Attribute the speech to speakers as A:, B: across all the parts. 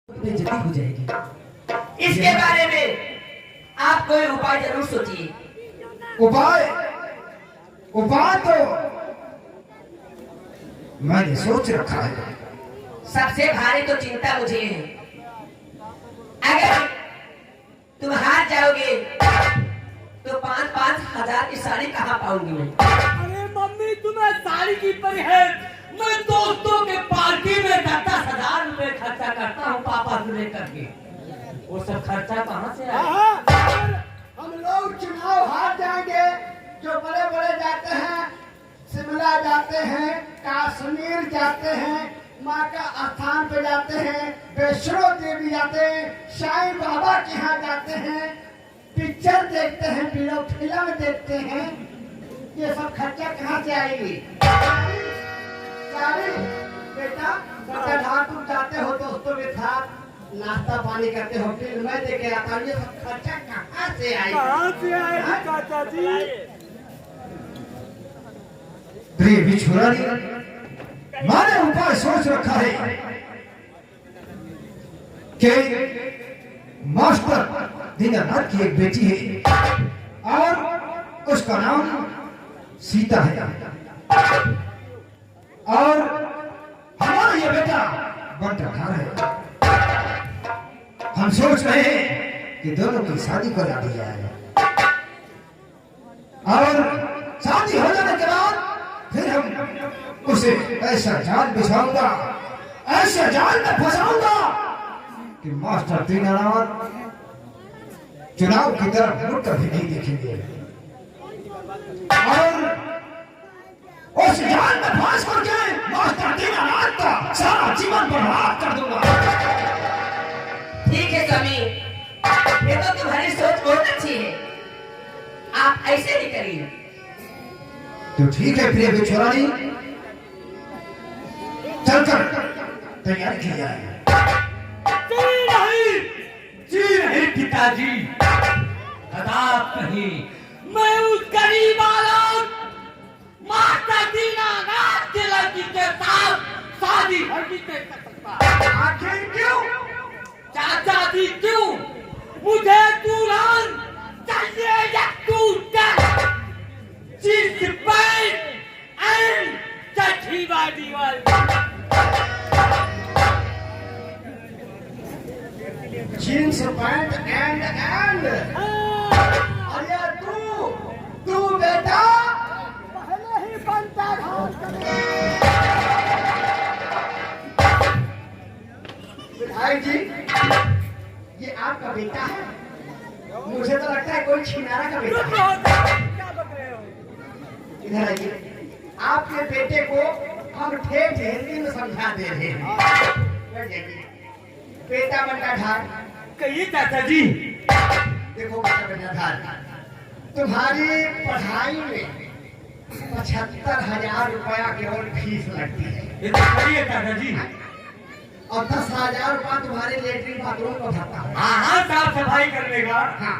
A: बेइज्जती हो जाएगी।
B: इसके बारे में आप कोई उपाय जरूर सोचिए।
A: उपाय उपाय तो मैंने सोच रखा है।
B: सबसे भारी तो चिंता मुझे है। अगर तुम हार जाओगे तो 5-5 हजार की साड़ी कहाँ पाऊंगी मैं?
C: अरे मम्मी तुम्हें साड़ी की परी है। मैं दोस्तों के पार्टी में 10,000 रुपए खर्चा करता हूँ पापा से लेकर के। वो सब खर्चा कहाँ से आया?
D: हम लोग चुनाव हार जाएंगे, जो बड़े बड़े जाते हैं, शिमला जाते हैं, कश्मीर जाते हैं, माँ का स्थान पे जाते हैं, वैष्णो देवी जाते हैं, साईं बाबा के यहाँ जाते हैं, पिक्चर देखते हैं, फिल्म देखते हैं, ये सब खर्चा कहाँ से आएगी? सारी बेटा बता तुम जाते हो दोस्तों के साथ, नाश्ता पानी करते हो, फिल्में देखे आता हूँ, ये सब खर्चा कहाँ से आएगी?
C: कहाँ से आएगा चाचा जी?
A: प्रिय बिछुरानी, मैंने उपाय सोच रखा है कि मास्टर दीनानाथ की एक बेटी है और उसका नाम सीता है और हमारा ये बेटा बंटरखार है। हम सोच रहे हैं कि दोनों की शादी करा दी जाए और शादी हो जाने के बाद फिर हम उसे ऐसा जाल बिछाऊंगा, ऐसा जाल में फंसाऊंगा कि मास्टर दीनानाथ चुनाव की तरफ मुड़कर भी नहीं देखेंगे और उस जाल में फंस करके मास्टर दीनानाथ का सारा जीवन बर्बाद कर दूंगा।
B: ठीक है स्वामी, ये तो तुम्हारी सोच बहुत अच्छी है, आप ऐसे ही करिए।
A: तो ठीक है प्रिय बिछुरानी, चलकर तैयारी की जाए।
C: जी नहीं पिताजी, कदाप नहीं। मैं उस गरीब औरत माता दीनानाथ के लड़की के साथ शादी हरगिज नहीं कर सकता।
D: आखिर क्यों?
C: चाचा जी क्यों? मुझे तुरंत चाहिए एक टूटल जींस पैंट एंड चड्ढी वाली
D: जींस पैंट एंड अरे तू बेटा पहले ही बनता विधायक जी, ये आपका बेटा है? मुझे तो लगता है कोई छिनारा का बेटा है। इधर आइए, आपके बेटे को हम ठेठ हिंदी में समझा दे रहे हैं। बैठ जाइए। बेटा बंटाधार,
C: कहिए चाचा जी।
D: देखो बेटा बंटाधार, तुम्हारी पढ़ाई में 75,000 रुपया केवल फीस लगती है
C: ये तो सही है चाचा जी।
D: और 10,000 रुपया तुम्हारे लेटरिन बाथरूम का भरता है।
C: हाँ साफ सफाई करने का।
D: हाँ,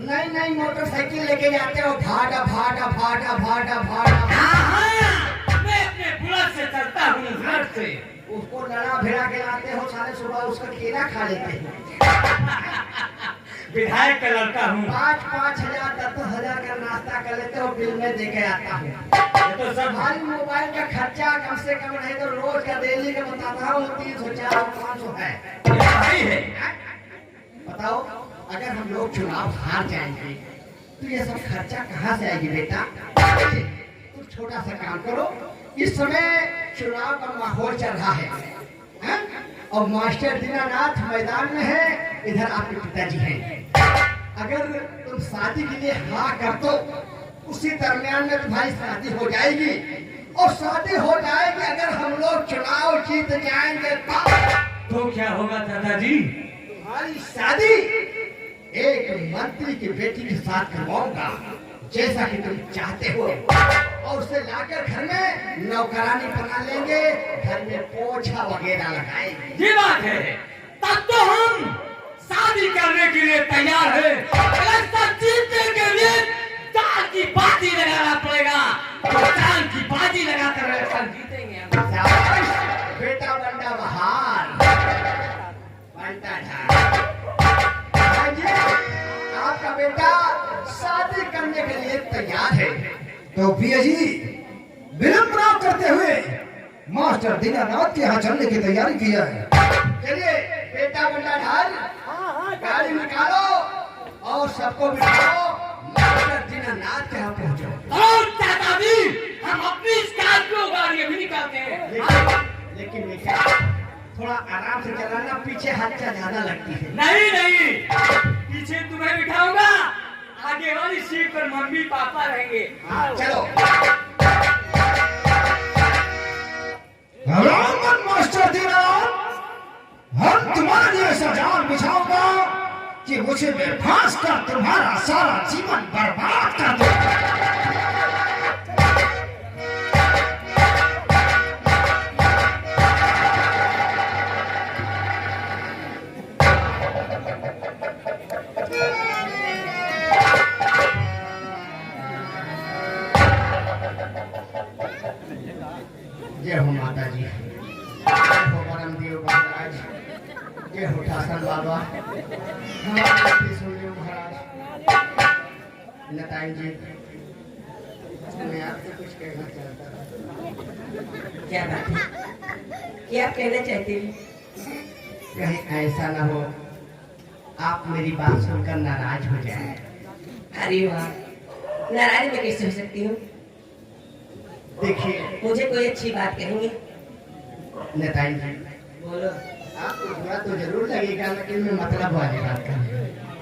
D: नई नई मोटरसाइकिल लेके जाते हो, भाड़ा भाड़ा भाड़ा भाड़ा भाड़ा।
C: मैं अपने बुलेट से चलता हूँ, बुलेट से।
D: उसको लड़ा भिड़ा के लाते हो, सारे सुबह उसका केला खा लेते हो।
C: विधायक का लड़का हूँ।
D: 5-5 हजार 10,000 का नाश्ता कर लेते हो, बिल में दे के आता हूँ।
C: ये तो सब
D: हमारी मोबाइल का खर्चा कम से कम नहीं तो रोज का डेली का बताता हूँ 300 400 500 है।
C: सही है।
D: बताओ, अगर हम लोग चुनाव हार जाएंगे तो ये सब खर्चा कहाँ से आएगी बेटा? तुम छोटा सा काम करो, इस समय चुनाव का माहौल चल रहा है, हैं? और मास्टर दीनानाथ मैदान में है, इधर आपके पिताजी हैं। अगर तुम शादी के लिए हाँ कर दो, उसी दरमियान में तुम्हारी शादी हो जाएगी और शादी हो जाएगी। अगर हम लोग चुनाव जीत जाएंगे
C: तो क्या होगा चाचा जी?
D: तुम्हारी शादी एक मंत्री की बेटी के साथ करवाऊंगा, जैसा कि तुम चाहते हो, और उसे लाकर घर में नौकरानी बना लेंगे, घर में पोछा वगैरह लगाएंगे।
C: ये बात है, तब तो हम शादी करने के लिए तैयार है। इलेक्शन जीतने के लिए चार की बाजी लगाना पड़ेगा, तो चार की बाजी लगाकर इलेक्शन जीतेंगे।
D: बेटा बंडा बहार बनता है जी, आपका बेटा शादी करने के लिए तैयार है।
A: तो पिया जी विलंब ना करते हुए मास्टर दीनानाथ के यहाँ चलने की तैयारी की जाए।
D: चलिए बेटा बंटाधार, गाड़ी निकालो और सबको बिठाओ, मास्टर दीनानाथ के यहाँ पहुँचो।
C: और चाचाजी हम अपनी स्कॉर्पियो गाड़ी अभी निकालते हैं।
D: लेकिन बेटा थोड़ा आराम से चलाना, पीछे हच्चा ज्यादा लगती है।
C: नहीं नहीं, पीछे तुम्हें बिठाऊंगा, आगे वाली सीट पर मम्मी पापा रहेंगे।
D: चलो।
A: रामन मास्टर दीनानाथ, हम तुम्हारे लिए ऐसा जाल बिछाऊंगा कि मुझे बेफांस कर तुम्हारा सारा जीवन बर्बाद कर दो।
D: जय हो माता जी, जय हो परमदेव महाराज, जय हो ठासन बाबा, हमारे सुन लो महाराज। नताई जी, मैं आपसे कुछ कहना चाहता हूँ।
B: क्या बात है, क्या कहना चाहते हैं?
D: कहीं ऐसा ना हो आप मेरी बात सुनकर नाराज हो जाए।
B: अरे वाह, नाराज मैं कैसे हो सकती हूँ?
D: देखिए
B: मुझे कोई अच्छी बात कहेंगे?
D: नेताजी जी,
B: बोलो।
D: आपको बुरा तो जरूर लगेगा, लेकिन मैं मतलब वाली बात कर।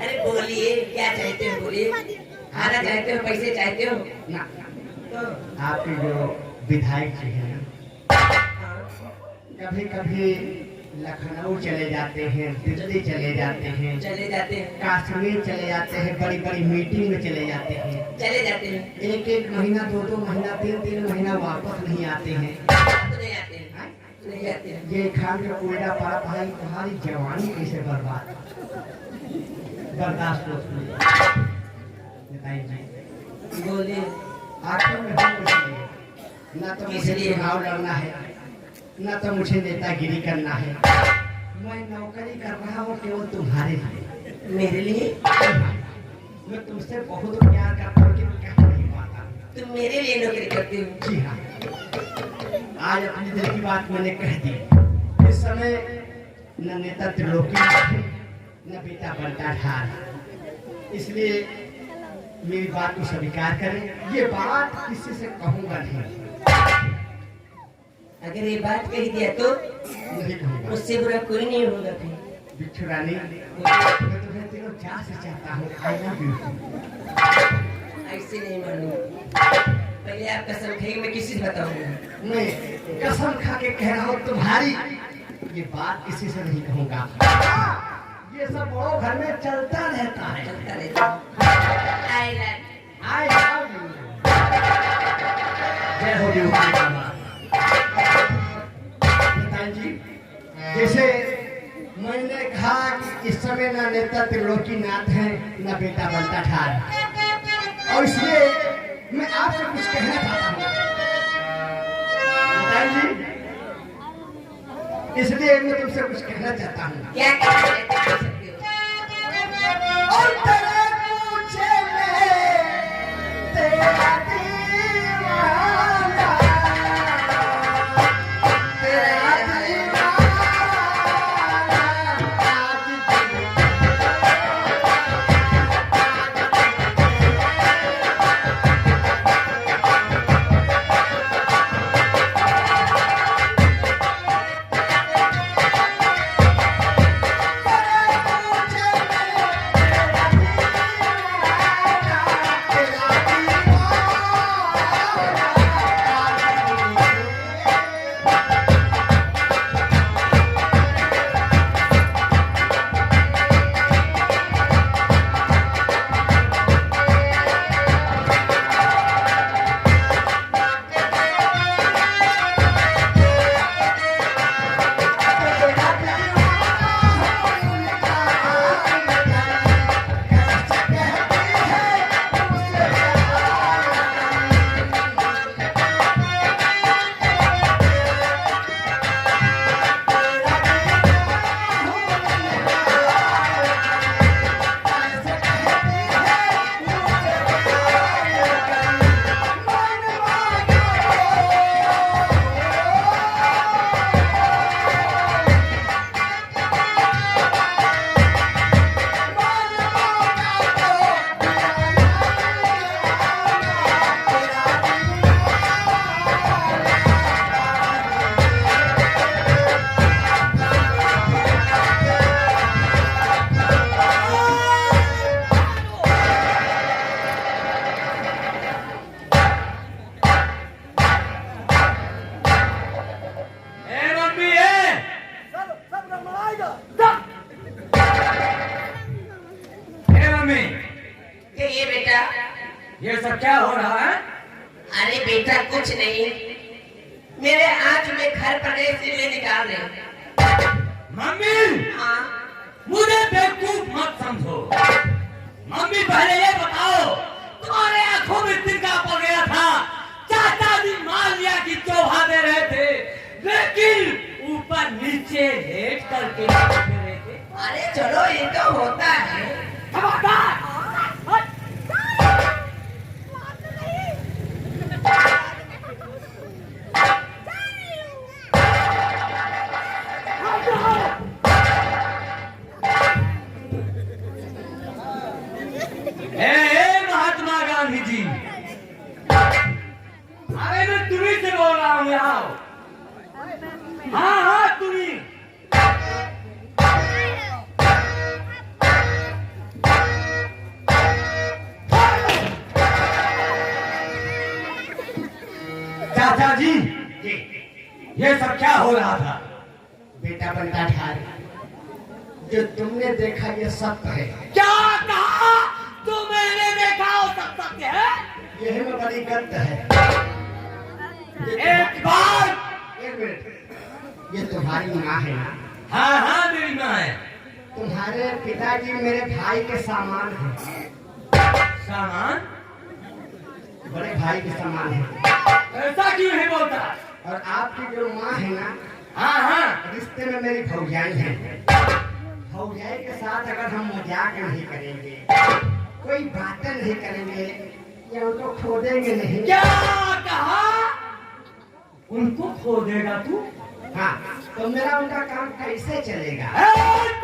B: अरे बोलिए, क्या चाहते हो बोलिए। खाना चाहते हो, पैसे चाहते हो?
D: ना,
B: तो
D: आपके जो विधायक जी हैं कभी कभी लखनऊ चले जाते हैं, दिल्ली चले जाते हैं,
B: चले जाते हैं,
D: कश्मीर चले जाते हैं, बड़ी बड़ी मीटिंग में चले जाते हैं।
B: चले जाते हैं,
D: एक एक महीना, दो दो महीना, तीन तीन महीना वापस नहीं आते हैं।
B: तो नहीं आते हैं, नहीं आते हैं।
D: ये खान का कोयला पड़ा भाई, तुम्हारी जवानी कैसे बर्बाद बर्दाश्त हो। नेताजी जी
B: बोलिए।
D: आखिर में हम कुछ नहीं, ना तो मुझे चुनाव लड़ना है, ना तो मुझे नेतागिरी करना है। मैं नौकरी कर रहा हूँ केवल तुम्हारे लिए।
B: मेरे लिए?
D: मैं तुमसे बहुत प्यार करता हूँ, लेकिन कह नहीं पाता।
B: तुम मेरे लिए नौकरी करते हो?
D: जी हाँ, आज अपनी दिल की बात मैंने कह दी। इस समय न नेता त्रिलोकी है, न बेटा बंटाधार, इसलिए मेरी बात को स्वीकार करें। ये बात किसी से कहूँगा नहीं।
B: अगर ये बात कही दिया तो
D: नहीं कहूँगा।
B: उससे बुरा कोई नहीं होगा फिर।
D: बिच्छू रानी, मैं तुम्हें दिलों जान से चाहता हूँ। I love you.
B: ऐसे नहीं मानूंगा, पहले आप कसम खाइए, मैं किसी से बताऊंगा।
D: मैं कसम खा के कह रहा हूँ तुम्हारी ये बात किसी से नहीं कहूँगा। ये सब बड़ों घर में चलता रहता है।
B: चलता रहता है। I love
D: I love you. जय हो देवता बाबा। नेताजी, जैसे मैंने कहा कि इस समय ना नेता त्रिलोकी नाथ है, ना बेटा बंटाधार, और इसलिए मैं आपसे कुछ कहना चाहता हूँ। नेताजी, इसलिए मैं तुमसे कुछ कहना चाहता हूँ।
B: क्या कह सकते हो?
D: और तेरे पूछे में तेरा दीवाना, तेरा दीवाना आज तेरे
B: बेटा?
C: ये सब क्या हो रहा है?
B: अरे बेटा कुछ नहीं, मेरे आज में घर प्रदेश से निकाल रहे।
C: मम्मी,
B: हाँ
C: मुझे बेवकूफ मत समझो। मम्मी पहले ये बताओ, तुम्हारे आंखों में तिनका पड़ गया था, चाचा जी मान लिया कि चोभा दे रहे थे, लेकिन ऊपर नीचे लेट करके दे रहे थे।
B: अरे चलो ये तो होता है।
C: खबरदार! महात्मा गांधी जी, अरे मैं तुम्ही से बोल रहा हूँ। आओ। हाँ हाँ तुम्ही। चाचा जी, ये सब क्या हो रहा था?
D: बेटा बंटा ठार, जो तुमने देखा ये सत्य है।
C: क्या कहा? तो मैंने देखा हो सब सत्य है?
D: यही में बड़ी गलत है।
C: एक बार।
D: एक मिनट, ये तुम्हारी माँ है ना?
C: हाँ हाँ मेरी माँ है।
D: तुम्हारे पिताजी मेरे भाई के सामान हैं।
C: सामान?
D: बड़े भाई के सामान है।
C: ऐसा क्यों नहीं बोलता?
D: और आपकी जो माँ है ना,
C: हाँ हाँ
D: रिश्ते में मेरी भौजाई है। भौजाई के साथ अगर हम मजाक नहीं करेंगे, कोई बातें नहीं करेंगे, या उनको खोदेंगे नहीं।
C: क्या कहा? उनको खो देगा तू?
D: हाँ, तो मेरा उनका काम कैसे चलेगा?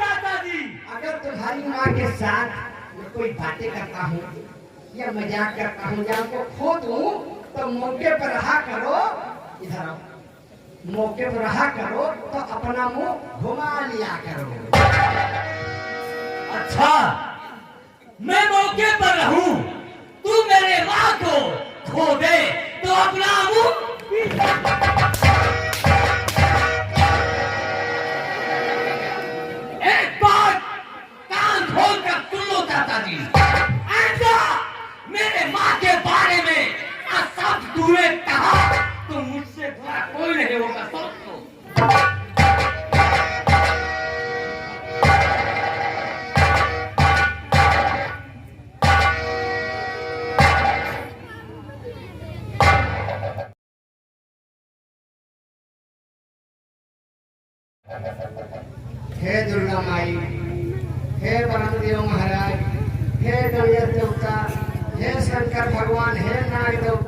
C: चाचा जी,
D: अगर तुम्हारी माँ के साथ मैं कोई बातें करता हूँ या मजाक करता हूँ या उनको खो दूँ, तो मौके पर रहा करो। इधर आओ। मौके पर रहा करो तो अपना मुंह घुमा लिया करो।
C: अच्छा, मैं मौके पर रहूं, तू मेरे माँ को खो दे तो अपना मुंह। एक बात कान खोल कर सुन लो चाचा जी, ऐसा मेरे माँ के बारे में सब तूने कहा तो मुझसे बुरा कोई नहीं होगा। सोच लो।
D: हे दुर्गा माई, हे ब्रह्मदेव महाराज, हे गणेश देवता, हे शंकर भगवान, हे नाग देवता।